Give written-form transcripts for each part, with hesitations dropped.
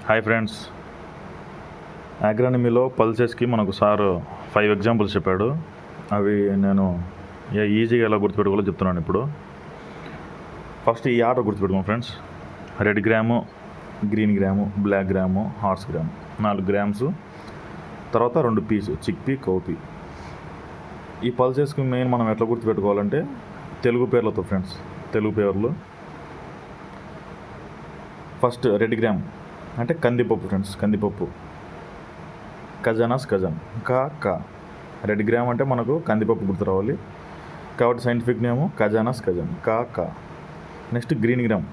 Hi friends, అగ్రానమీలో పల్సెస్కి మనకు sir 5 examples చెప్పాడు. అవి నేను ఈజీగా ఎలా గుర్తుపెట్టుకోవాలో చెప్తున్నాను. ఇప్పుడు ఫస్ట్ ఈ ఆర్డర్ గుర్తుపెట్టుకోండి friends. Red gram, green gram, black gram, horse gram, 4 grams. తర్వాత 2 పీసు చిక్పీ, కౌపీ. ఈ పల్సెస్కి మెయిన్ మనం ఎట్లా గుర్తుపెట్టుకోవాలంటే తెలుగు పేర్లతో ఫ్రెండ్స్. తెలుగు పేర్లు ఫస్ట్ రెడ్ గ్రామ్ అంటే కందిపప్పు ఫ్రెండ్స్. కందిపప్పు. ఖజానాస్ ఖజాన్, కా. రెడ్ గ్రామ్ అంటే మనకు కందిపప్పు గుర్తు రావాలి కాబట్టి సైంటిఫిక్ నేము ఖజానాస్ ఖజాన్, కా. Next green gram.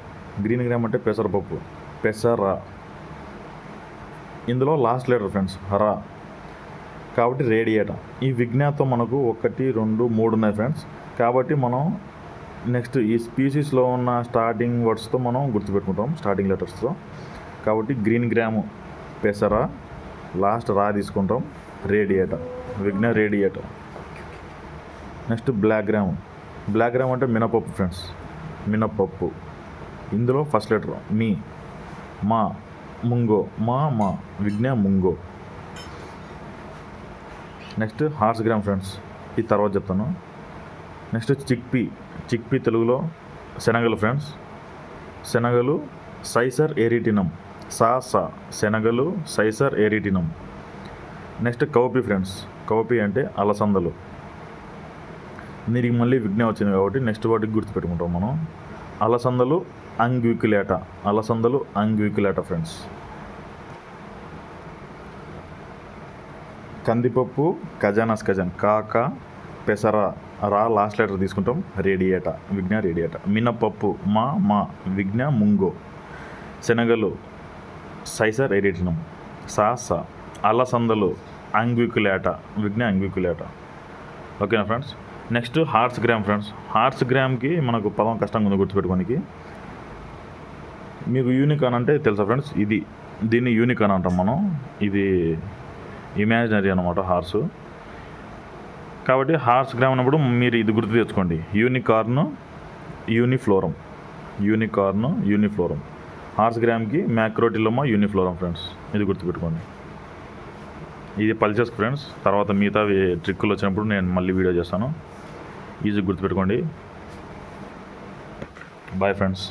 Green gram అంటే పెసరపప్పు, పెసరా. ఇందులో లాస్ట్ లెటర్ ఫ్రెండ్స్ రా కాబట్టి రేడియేటా. ఈ విజ్ఞాతం మనకు 1, 2, 3 ఉన్నాయి ఫ్రెండ్స్. కాబట్టి మనం నెక్స్ట్ ఈ స్పీసీస్లో ఉన్న స్టార్టింగ్ వర్డ్స్తో మనం గుర్తుపెట్టుకుంటాం, స్టార్టింగ్ లెటర్స్తో. కాబట్టి గ్రీన్ గ్రాము పెసరా, లాస్ట్ రా తీసుకుంటాం, radiata, Vigna radiata. Next black gram. Black gram అంటే మినపప్పు ఫ్రెండ్స్, మినపప్పు. ఇందులో ఫస్ట్ లెటర్ మీ, మా, ముంగో, మా విఘ్న ముంగో. నెక్స్ట్ హార్స్ గ్రామ్ ఫ్రెండ్స్, ఇది తర్వాత చెప్తాను. నెక్స్ట్ చిక్పీ తెలుగులో శనగలు ఫ్రెండ్స్. శనగలు సైసర్ ఎరిటినం, సా. శనగలు Cicer arietinum. Next cowpea friends. Cowpea అంటే అలసందలు. దీనికి మళ్ళీ విఘ్న వచ్చింది కాబట్టి నెక్స్ట్ వాటికి గుర్తుపెట్టుకుంటాం మనం. అలసందలు అంగ్వికులేటా, అలసందలు అంగ్వికులేటా ఫ్రెండ్స్. కందిపప్పు ఖజానాస్ ఖజాన్, కా. పెసరా, రా లాస్ట్ లెటర్ తీసుకుంటాం, రేడియేటా, విఘ్న రేడియేటా. మినపప్పు మా విఘ్న ముంగో. శనగలు సైసర్ ఎరిటినం, సా. అలసందలు అంగ్వికులేటా, విఘ్న అంగ్వికులేటా. ఓకేనా friends. Next horse gram friends. Horse గ్రామ్కి మనకు పదం కష్టంగా ఉంది గుర్తుపెట్టుకోనికి. మీకు యూనికాన్ అంటే తెలుసా ఫ్రెండ్స్? దీన్ని యూనికాన్ అంటాం మనం. ఇది ఇమాజినరీ అనమాట హార్సు. కాబట్టి హార్స్ గ్రామ్ అన్నప్పుడు మీరు ఇది గుర్తు తెచ్చుకోండి, యూనికార్న్, యూనిఫ్లోరం. హార్స్ గ్రామ్కి మ్యాక్రోటిలోమా యూనిఫ్లోరం ఫ్రెండ్స్. ఇది గుర్తుపెట్టుకోండి. ఇది పల్సెస్ ఫ్రెండ్స్. తర్వాత మిగతా ట్రిక్కులు వచ్చినప్పుడు నేను మళ్ళీ వీడియో చేస్తాను. ఈజీ గుర్తుపెట్టుకోండి. Bye friends.